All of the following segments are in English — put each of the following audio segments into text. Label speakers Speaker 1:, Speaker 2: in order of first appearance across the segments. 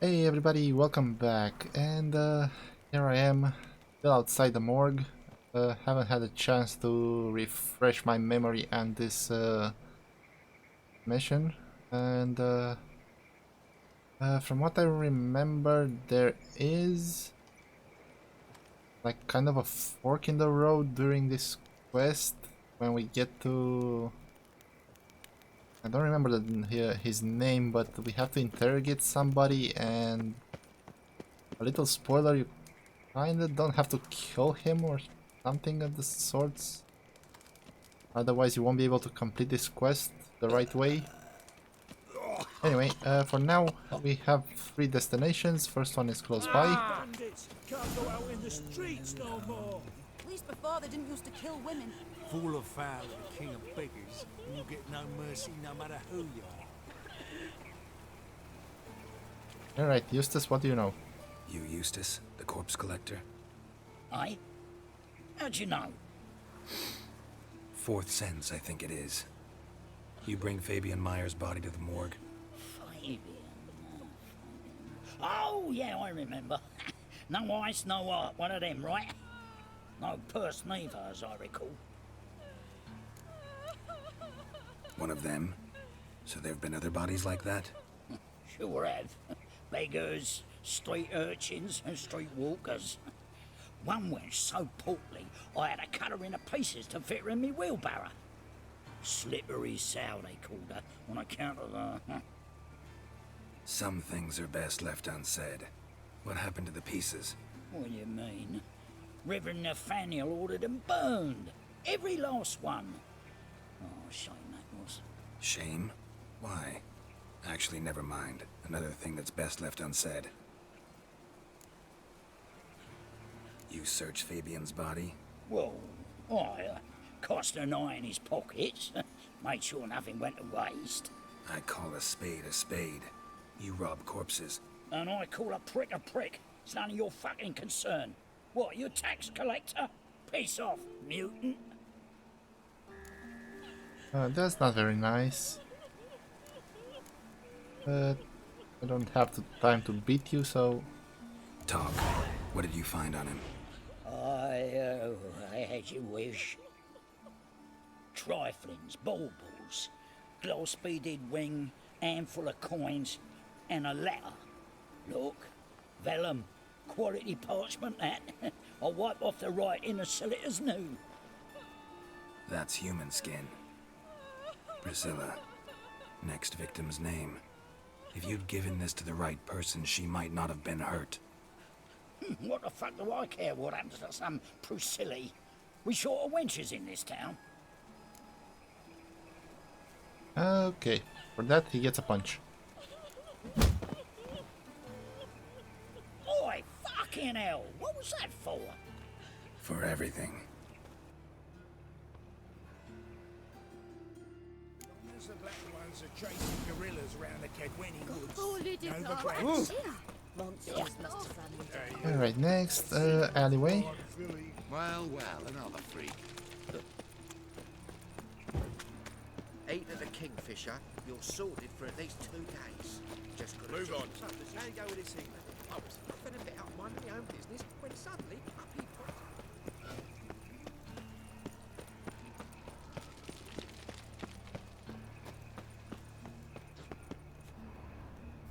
Speaker 1: Hey everybody, welcome back. And here I am, still outside the morgue. Haven't had a chance to refresh my memory on this mission. And from what I remember, there is like kind of a fork in the road during this quest when we get to... I don't remember his name, but we have to interrogate somebody, and a little spoiler, you kinda don't have to kill him or something of the sorts. Otherwise you won't be able to complete this quest the right way. Anyway, for now we have 3 destinations. First one is close by.
Speaker 2: Bandits can't go out in the streets no more.
Speaker 3: At least before they didn't used to kill women.
Speaker 2: Fall afoul of the king of beggars, and you get no mercy no matter who you are.
Speaker 1: Alright, Eustace, what do you know?
Speaker 4: You, Eustace, the corpse collector?
Speaker 5: Aye? How'd you know?
Speaker 4: Fourth sense, I think it is. You bring Fabian Meyer's body to the morgue.
Speaker 5: Fabian. Oh, yeah, I remember. No ice, no art, one of them, right? No purse neither, as I recall.
Speaker 4: One of them? So there've been other bodies like that?
Speaker 5: Sure have. Beggars, street urchins, and street walkers. One went so portly, I had to cut her into pieces to fit her in me wheelbarrow. Slippery sow, they called her, on account of her.
Speaker 4: Some things are best left unsaid. What happened to the pieces?
Speaker 5: What do you mean? Reverend Nathaniel ordered them burned. Every last one. Oh, shame that was.
Speaker 4: Shame? Why? Actually, never mind. Another thing that's best left unsaid. You searched Fabian's body?
Speaker 5: Well, I cast an eye in his pockets. Made sure nothing went to waste.
Speaker 4: I call a spade a spade. You rob corpses.
Speaker 5: And I call a prick a prick. It's none of your fucking concern. What, you tax collector? Piss off, mutant.
Speaker 1: That's not very nice. But I don't have the time to beat you, so...
Speaker 4: Talk. What did you find on him?
Speaker 5: I had your wish. Triflings, baubles, gloss-beaded ring, handful of coins, and a letter. Look, vellum, quality parchment that. I'll wipe off the writing and sell it as new.
Speaker 4: That's human skin. Priscilla. Next victim's name. If you'd given this to the right person, she might not have been hurt.
Speaker 5: What the fuck do I care what happens to some Priscilla? We short of wenches in this town.
Speaker 1: Okay, for that he gets a punch.
Speaker 5: Oi, fucking hell, what was that for?
Speaker 4: For everything.
Speaker 2: There's the black ones are chasing gorillas around the Kedweni woods.
Speaker 3: Oh, they did
Speaker 2: Know the
Speaker 3: that.
Speaker 2: place?
Speaker 3: Monsters must have found
Speaker 1: Alright, next, alleyway.
Speaker 6: Well, another freak. 8 of the Kingfisher, you're sorted for at least 2 days. Just gotta move on. So, how you go with this evening? I was huffing a bit out minding my own business when suddenly up he popped.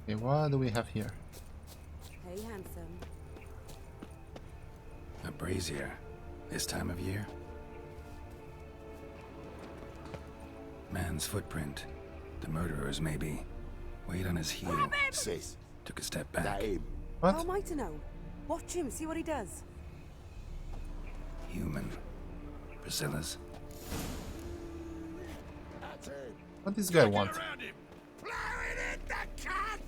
Speaker 1: Okay, what do we have here?
Speaker 3: Hey, handsome.
Speaker 4: A brazier. This time of year? Man's footprint. The murderer's maybe. Weight on his heel.
Speaker 6: Sis,
Speaker 4: Took a step
Speaker 6: that
Speaker 4: back.
Speaker 6: him?
Speaker 3: How
Speaker 1: What?
Speaker 3: am I to know? Watch him, see what he does.
Speaker 4: Human. Priscilla's.
Speaker 6: That's him.
Speaker 1: What does this guy want?
Speaker 6: Blowing it, the cat!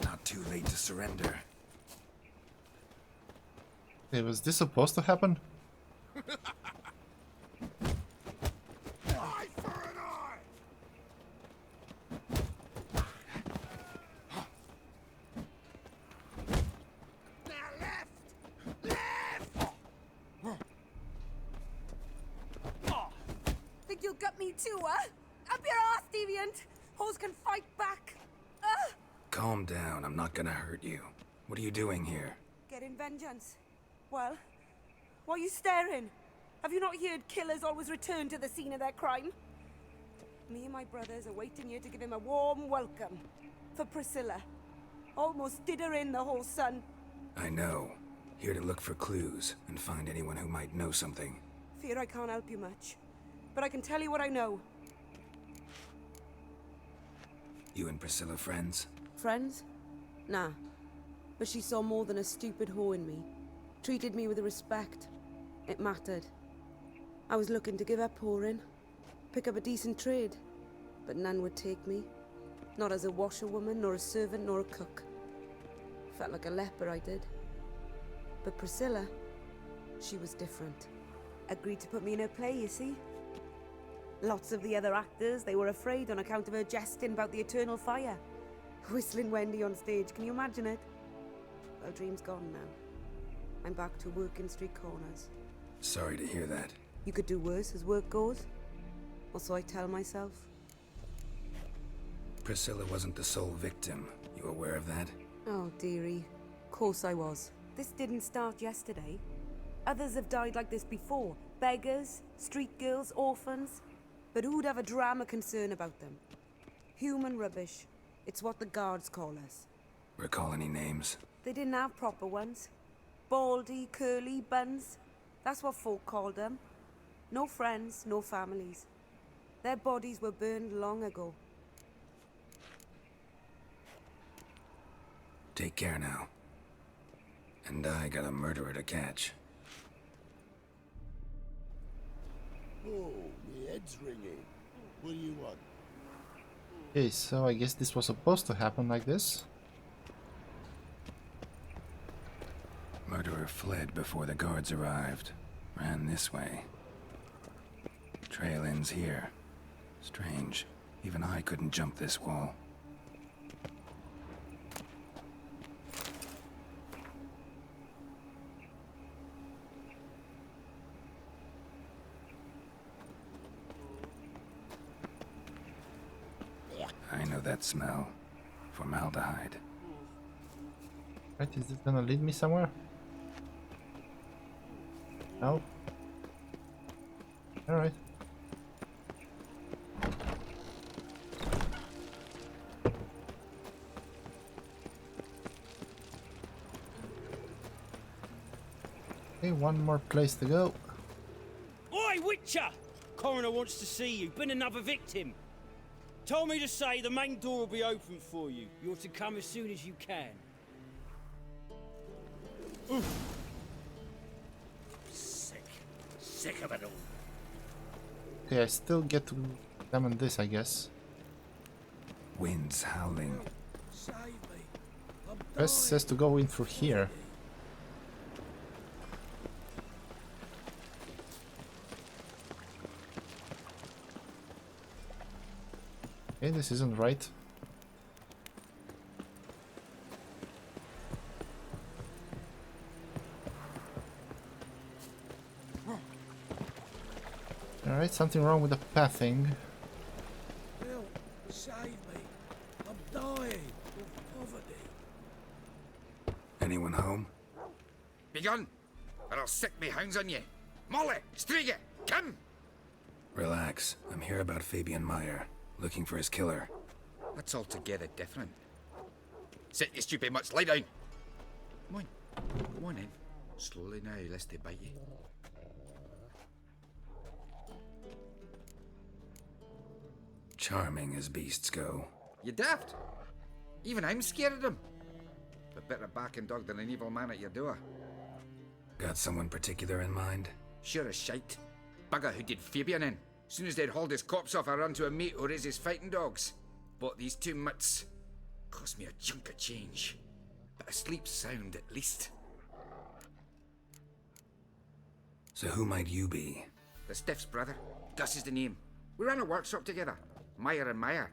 Speaker 4: Not too late to surrender.
Speaker 1: Okay, was this supposed to happen?
Speaker 6: Eye for an eye! Now left! Left!
Speaker 3: too, huh? Up your ass, deviant! Hoes can fight back!
Speaker 4: Calm down, I'm not gonna hurt you. What are you doing here?
Speaker 3: Getting vengeance. Well, why are you staring? Have you not heard killers always return to the scene of their crime? Me and my brothers are waiting here to give him a warm welcome. For Priscilla. Almost did her in, the whole son.
Speaker 4: I know. Here to look for clues and find anyone who might know something.
Speaker 3: Fear I can't help you much. But I can tell you what I know.
Speaker 4: You and Priscilla friends?
Speaker 3: Friends? Nah. But she saw more than a stupid whore in me. Treated me with respect. It mattered. I was looking to give up whoring. Pick up a decent trade. But none would take me. Not as a washerwoman, nor a servant, nor a cook. Felt like a leper, I did. But Priscilla, she was different. Agreed to put me in her play, you see? Lots of the other actors, they were afraid on account of her jesting about the eternal fire. Whistling Wendy on stage, can you imagine it? Well, dream's gone now. I'm back to working street corners.
Speaker 4: Sorry to hear that.
Speaker 3: You could do worse as work goes. Or so I tell myself.
Speaker 4: Priscilla wasn't the sole victim. You aware of that?
Speaker 3: Oh, dearie. Course I was. This didn't start yesterday. Others have died like this before. Beggars, street girls, orphans. But who'd have a drama concern about them? Human rubbish. It's what the guards call us.
Speaker 4: Recall any names?
Speaker 3: They didn't have proper ones. Baldy, curly, buns. That's what folk called them. No friends, no families. Their bodies were burned long ago.
Speaker 4: Take care now. And I got a murderer to catch.
Speaker 2: Oh, my head's ringing. What do you want?
Speaker 1: Okay, so I guess this was supposed to happen like this.
Speaker 4: Murderer fled before the guards arrived. Ran this way. Trail ends here. Strange. Even I couldn't jump this wall. I know that smell. Formaldehyde.
Speaker 1: Right, is this gonna lead me somewhere? No? Alright. Okay, one more place to go.
Speaker 7: Oi, Witcher! Coroner wants to see you. Been another victim. Told me to say the main door will be open for you. You're to come as soon as you can.
Speaker 5: Sick of it all.
Speaker 1: Okay, I still get to examine this, I guess.
Speaker 4: Winds howling.
Speaker 2: Save me. I'm
Speaker 1: Quest says to go in through here. Okay, this isn't right. Alright, something wrong with the pathing.
Speaker 2: Help! Save me. I'm dying of poverty.
Speaker 4: Anyone home?
Speaker 6: Begone, or I'll sick me hounds on you. Molly, Striga, come!
Speaker 4: Relax. I'm here about Fabian Meyer. Looking for his killer.
Speaker 6: That's altogether different. Sit, you stupid mutts, lie down. Come on, come on in. Slowly now, lest they bite you.
Speaker 4: Charming as beasts go.
Speaker 6: You daft? Even I'm scared of them. A better backing dog than an evil man at your door.
Speaker 4: Got someone particular in mind?
Speaker 6: Sure as shite. Bugger who did Fabian in. Soon as they'd hauled his corpse off, I ran to a mate who raises fighting dogs. Bought these two mutts. Cost me a chunk of change. But asleep sound at least.
Speaker 4: So who might you be?
Speaker 6: The Stiff's brother. Gus is the name. We ran a workshop together. Meyer and Meyer.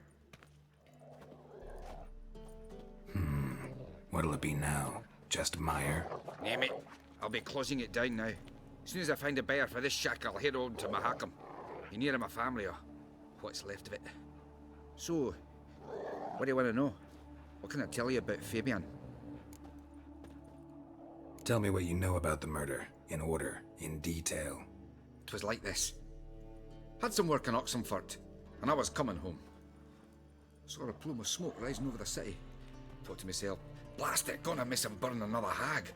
Speaker 4: What'll it be now? Just Meyer?
Speaker 6: Name it. I'll be closing it down now. As soon as I find a buyer for this shack, I'll head on to Mahakam. You near my family, or? what's left of it. So, what do you want to know? What can I tell you about Fabian?
Speaker 4: Tell me what you know about the murder, in order, in detail.
Speaker 6: 'Twas like this. Had some work in Oxenford, and I was coming home. Saw a plume of smoke rising over the city. Thought to myself, blast it, gonna miss him burn another hag.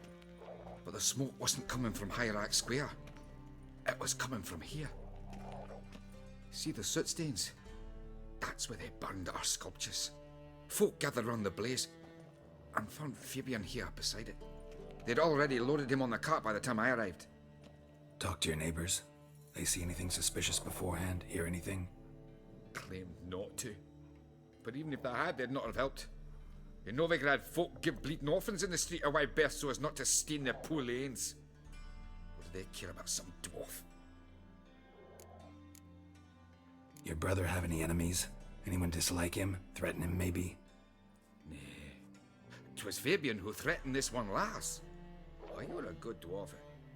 Speaker 6: But the smoke wasn't coming from Hierarch Square. It was coming from here. See the soot stains? That's where they burned our sculptures. Folk gathered round the blaze, and found Fabian here beside it. They'd already loaded him on the cart by the time I arrived.
Speaker 4: Talk to your neighbors. They see anything suspicious beforehand? Hear anything?
Speaker 6: Claimed not to. But even if they had, they'd not have helped. In Novigrad, folk give bleeding orphans in the street a wide berth so as not to stain their poor lanes. What do they care about some dwarf?
Speaker 4: Your brother have any enemies? Anyone dislike him? Threaten him, maybe?
Speaker 6: Nay. 'Twas Fabian who threatened this one last. Oh, you were a good dwarf.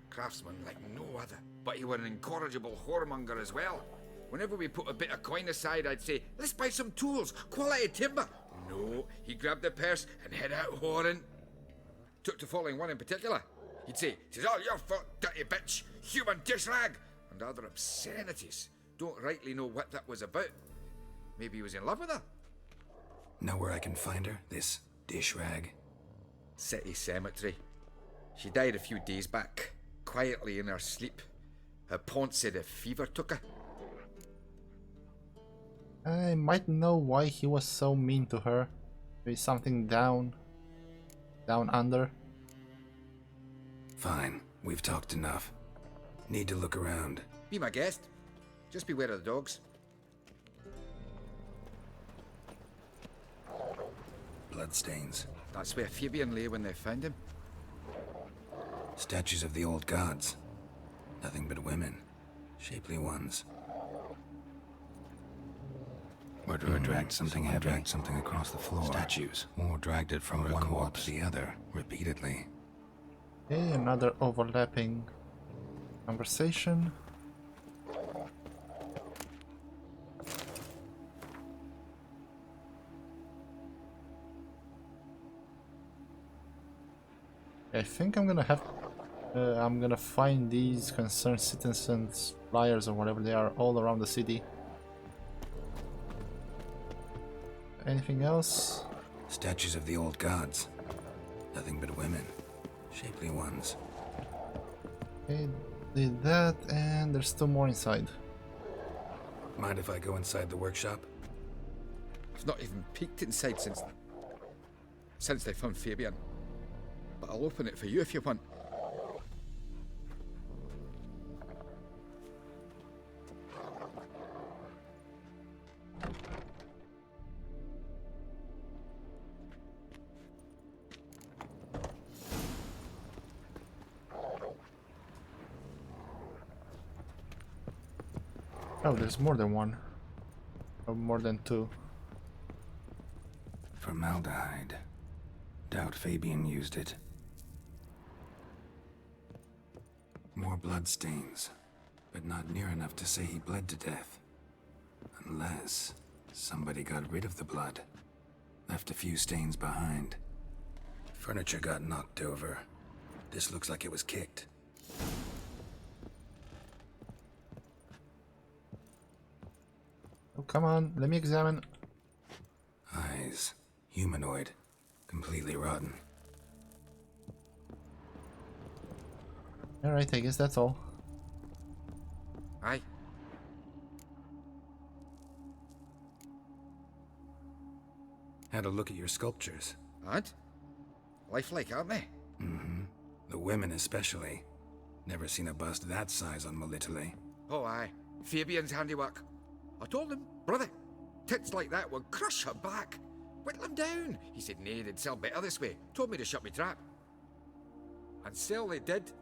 Speaker 6: Craftsman like no other. But you were an incorrigible whoremonger as well. Whenever we put a bit of coin aside, I'd say, let's buy some tools, quality timber. No, he grabbed the purse and head out whoring. Took to following one in particular. He'd say, "'Tis all your fault, dirty bitch, human dish rag," and other obscenities. Don't rightly know what that was about. Maybe he was in love with her.
Speaker 4: Know where I can find her? This dish rag?
Speaker 6: City cemetery. She died a few days back, quietly in her sleep. Her pont said a fever took her.
Speaker 1: I might know why he was so mean to her. Maybe something down under.
Speaker 4: Fine, we've talked enough. Need to look around.
Speaker 6: Be my guest. Just beware of the dogs.
Speaker 4: Bloodstains.
Speaker 6: That's where Fabian lay when they found him.
Speaker 4: Statues of the old gods. Nothing but women. Shapely ones. Murderer dragged something heavy. Dragged something across the floor. Statues. Or dragged it from one wall to the other, repeatedly.
Speaker 1: Okay, another overlapping conversation. I think I'm gonna find these concerned citizens flyers or whatever they are all around the city. Anything else?
Speaker 4: Statues of the old gods. Nothing but women. Shapely ones.
Speaker 1: Okay, did that, and there's two more inside.
Speaker 4: Mind if I go inside the workshop?
Speaker 6: I've not even peeked inside since they found Fabian. But I'll open it for you if you want.
Speaker 1: Oh, there's more than one. Or more than two.
Speaker 4: Formaldehyde. Doubt Fabian used it. More bloodstains, but not near enough to say he bled to death. Unless somebody got rid of the blood. Left a few stains behind. Furniture got knocked over. This looks like it was kicked.
Speaker 1: Oh, come on, let me examine.
Speaker 4: Eyes. Humanoid. Completely rotten.
Speaker 1: Alright, I guess that's all.
Speaker 6: Aye.
Speaker 4: Had a look at your sculptures.
Speaker 6: And? Lifelike, aren't they?
Speaker 4: Mm-hmm. The women especially. Never seen a bust that size on Molitale.
Speaker 6: Oh, aye. Fabian's handiwork. I told him, brother, tits like that would crush her back. Whittle him down. He said, nay, they'd sell better this way. Told me to shut me trap. And sell they did.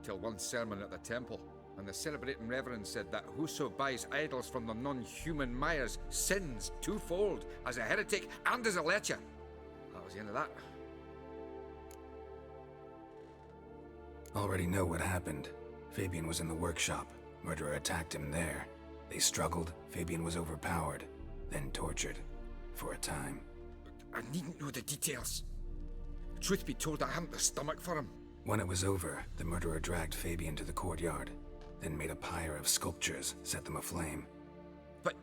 Speaker 6: Till one sermon at the temple, and the celebrating reverend said that whoso buys idols from the non-human Myers sins twofold, as a heretic and as a lecher. That was the end of that.
Speaker 4: Already know what happened. Fabian was in the workshop. Murderer attacked him there. They struggled, Fabian was overpowered, then tortured. For a time.
Speaker 6: I needn't know the details. Truth be told, I haven't the stomach for him.
Speaker 4: When it was over, the murderer dragged Fabian to the courtyard, then made a pyre of sculptures, set them aflame.
Speaker 6: But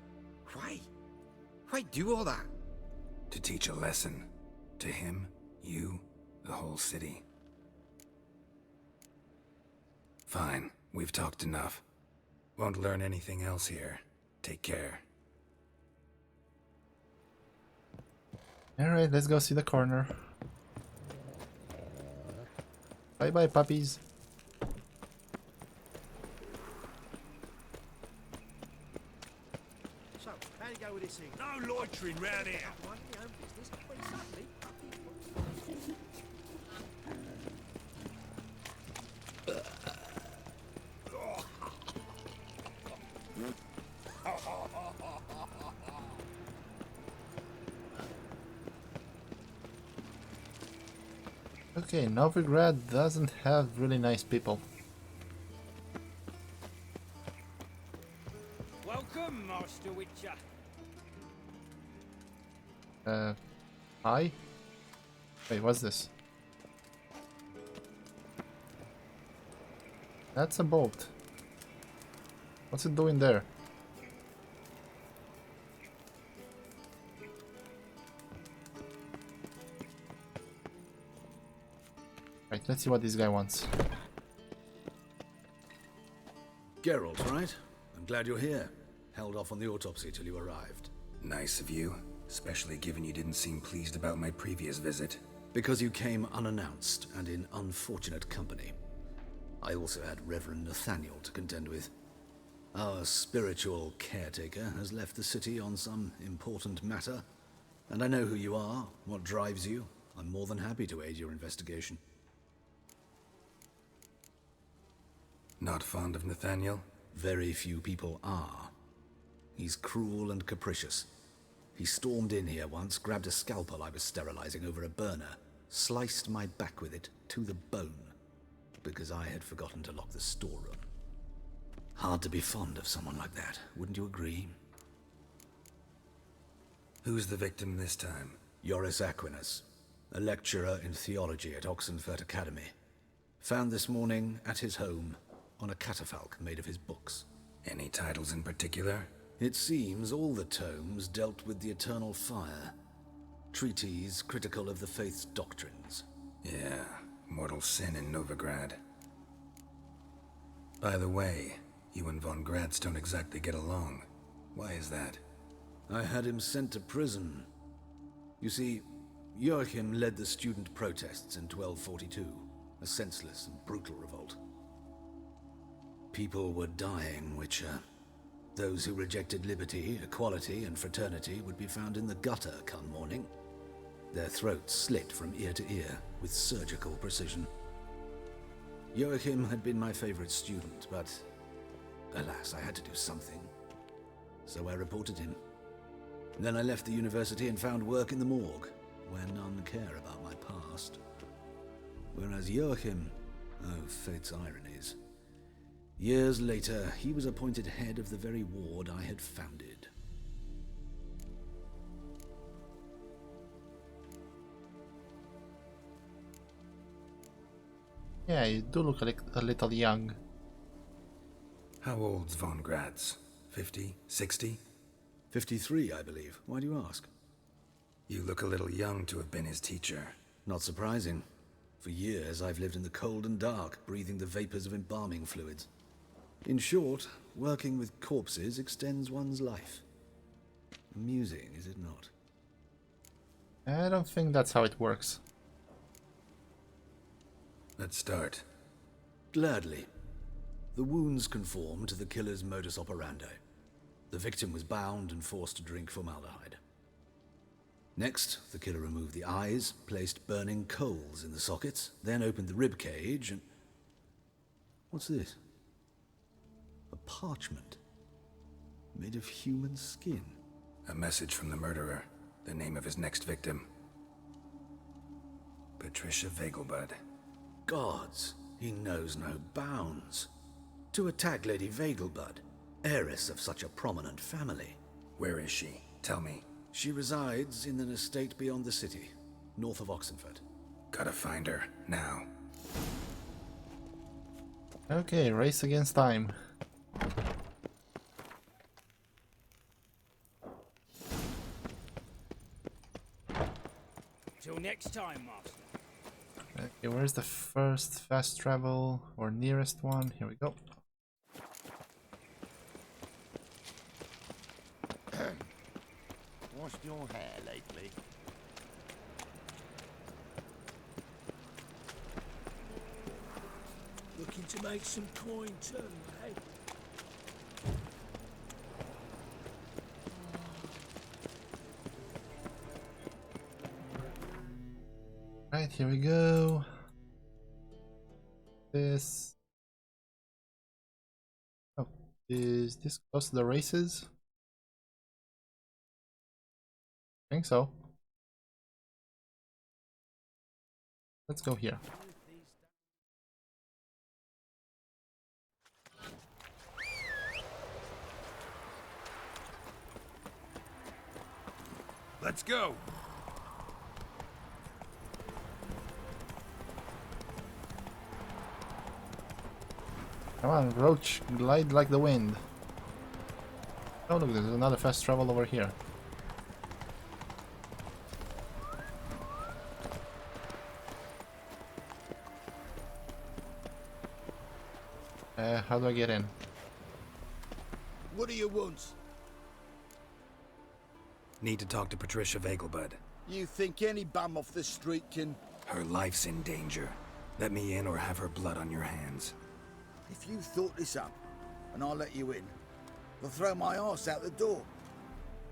Speaker 6: why? Why do all that?
Speaker 4: To teach a lesson. To him, you, the whole city. Fine, we've talked enough. Won't learn anything else here. Take care.
Speaker 1: Alright, let's go see the corner. Bye bye, puppies.
Speaker 2: So, how do you go with this thing? No loitering round here.
Speaker 6: Mind your own business when suddenly up he
Speaker 1: Okay, Novigrad doesn't have really nice people.
Speaker 7: Welcome, Master Witcher.
Speaker 1: Hi? Wait, what's this? That's a bolt. What's it doing there? Right, let's see what this guy wants.
Speaker 8: Geralt, right? I'm glad you're here. Held off on the autopsy till you arrived.
Speaker 4: Nice of you, especially given you didn't seem pleased about my previous visit.
Speaker 8: Because you came unannounced and in unfortunate company. I also had Reverend Nathaniel to contend with. Our spiritual caretaker has left the city on some important matter, and I know who you are, what drives you. I'm more than happy to aid your investigation.
Speaker 4: Not fond of Nathaniel?
Speaker 8: Very few people are. He's cruel and capricious. He stormed in here once, grabbed a scalpel I was sterilizing over a burner, sliced my back with it to the bone, because I had forgotten to lock the storeroom. Hard to be fond of someone like that, wouldn't you agree?
Speaker 4: Who's the victim this time?
Speaker 8: Joris Aquinas, a lecturer in theology at Oxenfurt Academy. Found this morning at his home on a catafalque made of his books.
Speaker 4: Any titles in particular?
Speaker 8: It seems all the tomes dealt with the eternal fire. Treatises critical of the faith's doctrines.
Speaker 4: Yeah, mortal sin in Novigrad. By the way, you and von Gratz don't exactly get along. Why is that?
Speaker 8: I had him sent to prison. You see, Joachim led the student protests in 1242, a senseless and brutal revolt. People were dying, Witcher. Those who rejected liberty, equality, and fraternity would be found in the gutter come morning. Their throats slit from ear to ear with surgical precision. Joachim had been my favorite student, but alas, I had to do something. So I reported him. Then I left the university and found work in the morgue, where none care about my past. Whereas Joachim, oh, fate's ironies. Years later, he was appointed head of the very ward I had founded.
Speaker 1: Yeah, you do look a little young.
Speaker 4: How old's von Gratz? 50? 60?
Speaker 8: 53, I believe. Why do you ask?
Speaker 4: You look a little young to have been his teacher.
Speaker 8: Not surprising. For years, I've lived in the cold and dark, breathing the vapors of embalming fluids. In short, working with corpses extends one's life. Amusing, is it not?
Speaker 1: I don't think that's how it works.
Speaker 4: Let's start.
Speaker 8: Gladly. The wounds conform to the killer's modus operandi. The victim was bound and forced to drink formaldehyde. Next, the killer removed the eyes, placed burning coals in the sockets, then opened the rib cage and... What's this? A parchment. Made of human skin.
Speaker 4: A message from the murderer. The name of his next victim. Patricia Vegelbud.
Speaker 8: Gods, he knows no bounds. To attack Lady Vegelbud, heiress of such a prominent family.
Speaker 4: Where is she? Tell me.
Speaker 8: She resides in an estate beyond the city, north of Oxenford.
Speaker 4: Gotta find her, now.
Speaker 1: Okay, race against time.
Speaker 7: Till next time, Master.
Speaker 1: Okay, where's the first fast travel or nearest one? Here we go.
Speaker 6: Washed your hair lately?
Speaker 2: Looking to make some coin too, eh?
Speaker 1: Right, here we go. This. Oh, is this close to the races? I think so. Let's go here.
Speaker 4: Let's go!
Speaker 1: Come on, Roach, glide like the wind. Oh look, there's another fast travel over here. How do I get in?
Speaker 2: What do you want?
Speaker 4: Need to talk to Patricia Vegelbud.
Speaker 2: You think any bum off the street can...
Speaker 4: Her life's in danger. Let me in or have her blood on your hands.
Speaker 2: If you thought this up, and I'll let you in, I'll throw my ass out the door.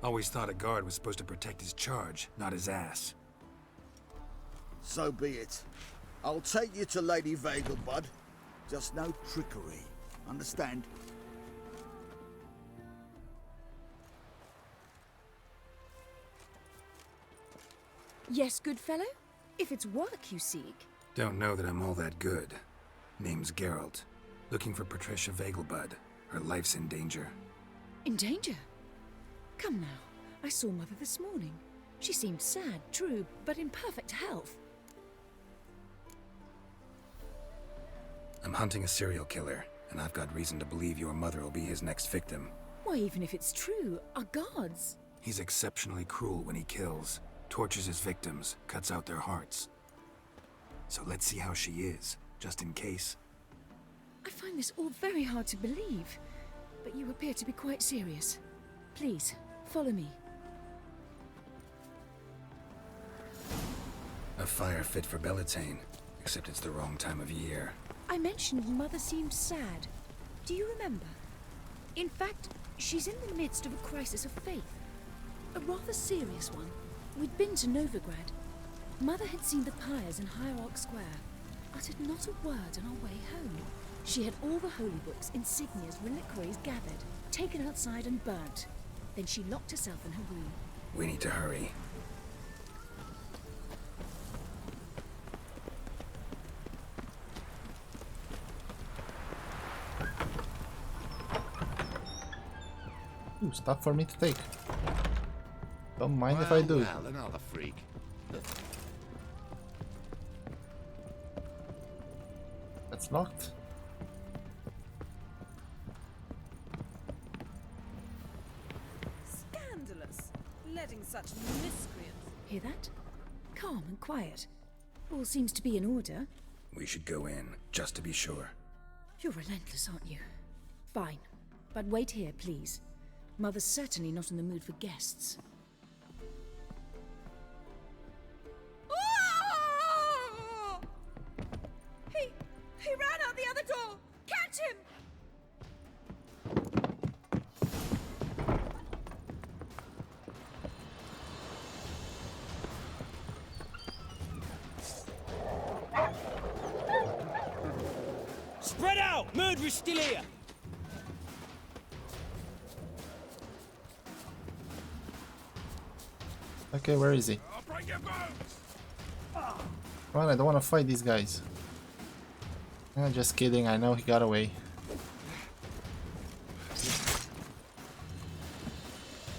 Speaker 4: Always thought a guard was supposed to protect his charge, not his ass.
Speaker 2: So be it. I'll take you to Lady Vegelbud. Just no trickery. Understand?
Speaker 9: Yes, good fellow? If it's work you seek.
Speaker 4: Don't know that I'm all that good. Name's Geralt. Looking for Patricia Vegelbud. Her life's in danger.
Speaker 9: In danger? Come now. I saw Mother this morning. She seemed sad, true, but in perfect health.
Speaker 4: I'm hunting a serial killer, and I've got reason to believe your mother will be his next victim.
Speaker 9: Why, even if it's true, our guards.
Speaker 4: He's exceptionally cruel when he kills, tortures his victims, cuts out their hearts. So let's see how she is, just in case.
Speaker 9: I find this all very hard to believe, but you appear to be quite serious. Please, follow me.
Speaker 4: A fire fit for Bellatane, except it's the wrong time of year.
Speaker 9: I mentioned Mother seemed sad. Do you remember? In fact, she's in the midst of a crisis of faith. A rather serious one. We'd been to Novigrad. Mother had seen the pyres in Hierarch Square, uttered not a word on our way home. She had all the holy books, insignias, reliquaries gathered, taken outside and burnt. Then she locked herself in her room.
Speaker 4: We need to hurry.
Speaker 1: Ooh, stuff for me to take. Don't mind if I do.
Speaker 6: Well, another freak.
Speaker 1: That's locked.
Speaker 3: Scandalous. Letting such miscreants.
Speaker 9: Hear that? Calm and quiet. All seems to be in order.
Speaker 4: We should go in, just to be sure.
Speaker 9: You're relentless, aren't you? Fine. But wait here, please. Mother's certainly not in the mood for guests.
Speaker 3: He ran out the other door! Catch him!
Speaker 7: Spread out! Murderer's still here!
Speaker 1: Okay, where is he? Come on, I don't want to fight these guys. Just kidding, I know he got away.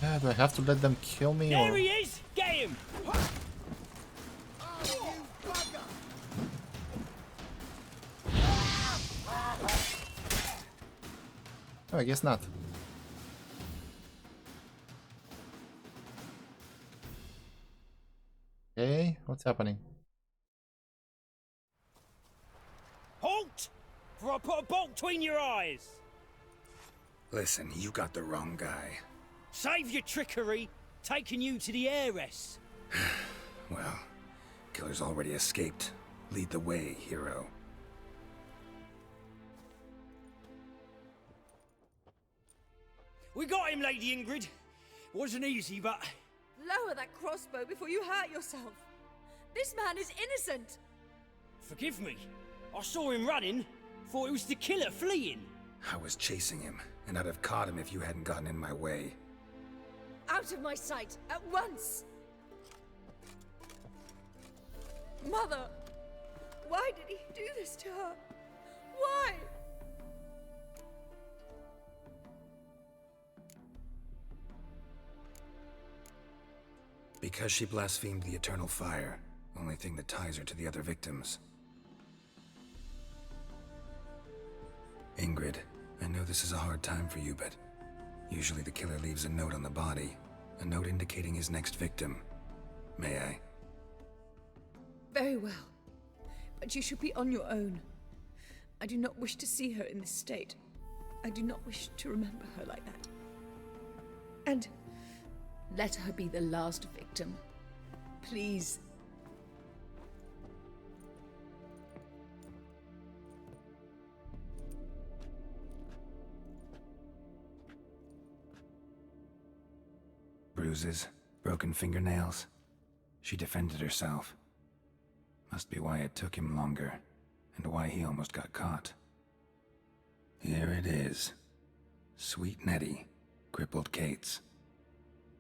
Speaker 1: Do I have to let them kill me
Speaker 7: There
Speaker 1: or...
Speaker 7: he is! Get him!
Speaker 1: Oh, I guess not. Okay, what's happening?
Speaker 7: Halt! For I put a bolt between your eyes!
Speaker 4: Listen, you got the wrong guy.
Speaker 7: Save your trickery, taking you to the heiress.
Speaker 4: Well, killer's already escaped. Lead the way, hero.
Speaker 7: We got him, Lady Ingrid. Wasn't easy, but...
Speaker 9: Lower that crossbow before you hurt yourself. This man is innocent.
Speaker 7: Forgive me. I saw him running. Thought it was the killer fleeing.
Speaker 4: I was chasing him, and I'd have caught him if you hadn't gotten in my way.
Speaker 9: Out of my sight, at once! Mother! Why did he do this to her? Why?
Speaker 4: Because she blasphemed the eternal fire. Only thing that ties her to the other victims. Ingrid, I know this is a hard time for you, but usually the killer leaves a note on the body. A note indicating his next victim. May I?
Speaker 9: Very well. But you should be on your own. I do not wish to see her in this state. I do not wish to remember her like that. And let her be the last victim. Please.
Speaker 4: Bruises, broken fingernails. She defended herself. Must be why it took him longer, and why he almost got caught. Here it is. Sweet Nettie, crippled Kate's.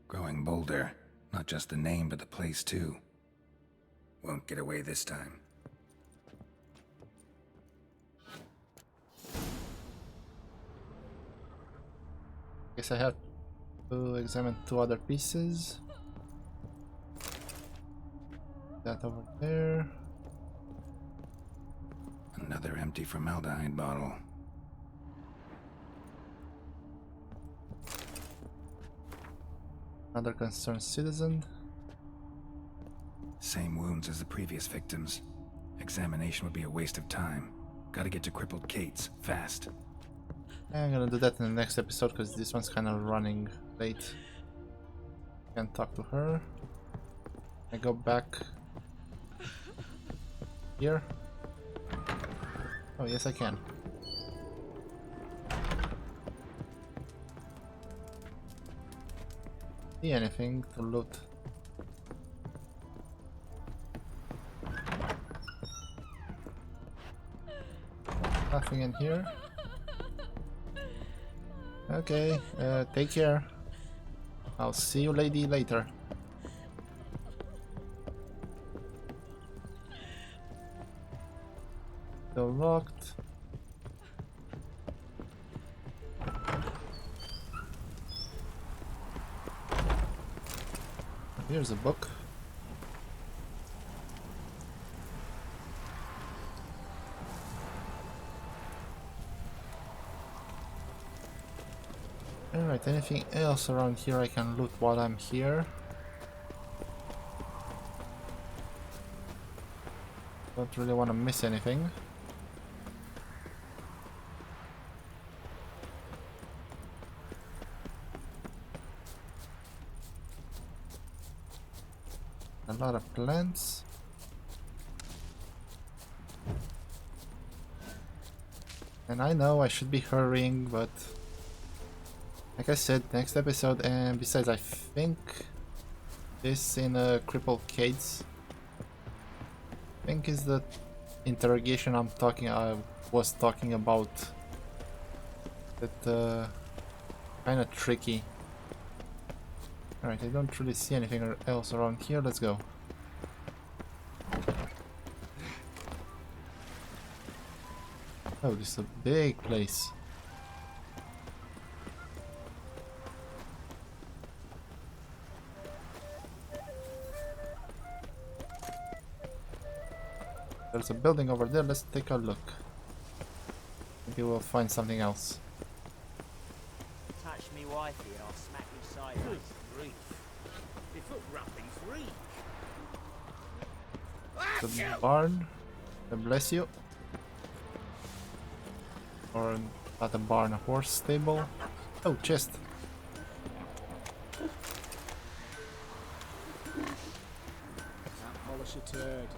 Speaker 4: Growing bolder, not just the name but the place too. Won't get away this time.
Speaker 1: Guess I have to examine 2 other pieces. That over there.
Speaker 4: Another empty formaldehyde bottle.
Speaker 1: Another concerned citizen.
Speaker 4: Same wounds as the previous victims. Examination would be a waste of time. Gotta get to crippled Kate's, fast.
Speaker 1: I'm gonna do that in the next episode because this one's kind of running late. Can't talk to her. I go back here. Oh, yes, I can. See anything to loot? Nothing in here. Okay, take care. I'll see you, lady, later. Still locked. Here's a book. Alright, anything else around here I can loot while I'm here? Don't really want to miss anything. A lot of plants. And I know I should be hurrying, but like I said, next episode, and besides I think this in a crippled case I think is the interrogation I was talking about. That kind of tricky. Alright, I don't really see anything else around here. Let's go. Oh, this is a big place. There's a building over there, let's take a look. Maybe we'll find something else.
Speaker 10: Touch me wifey and I'll smack you sideways. Grief. They foot wrappings free.
Speaker 1: The barn. God bless you. Or not a barn, a horse stable. Oh, chest.
Speaker 10: Can't polish a turd.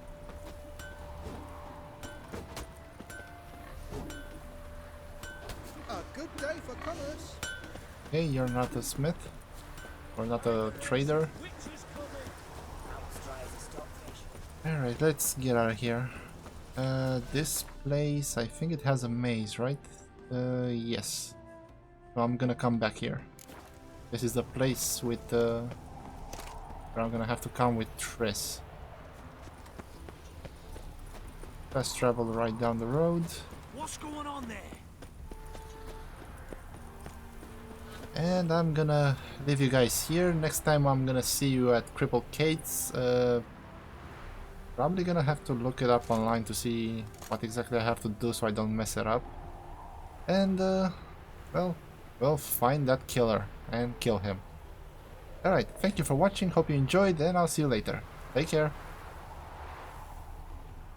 Speaker 2: A good day for commerce.
Speaker 1: Hey, you're not a smith. Or not a trader. Alright, let's get out of here. This place, I think it has a maze, right? Yes. So I'm gonna come back here. This is the place with where I'm gonna have to come with Triss. Fast travel right down the road.
Speaker 10: What's going on there?
Speaker 1: And I'm gonna leave you guys here. Next time I'm gonna see you at Crippled Kate's. Probably gonna have to look it up online to see what exactly I have to do so I don't mess it up. And well, we'll find that killer and kill him. Alright, thank you for watching, hope you enjoyed, and I'll see you later. Take care.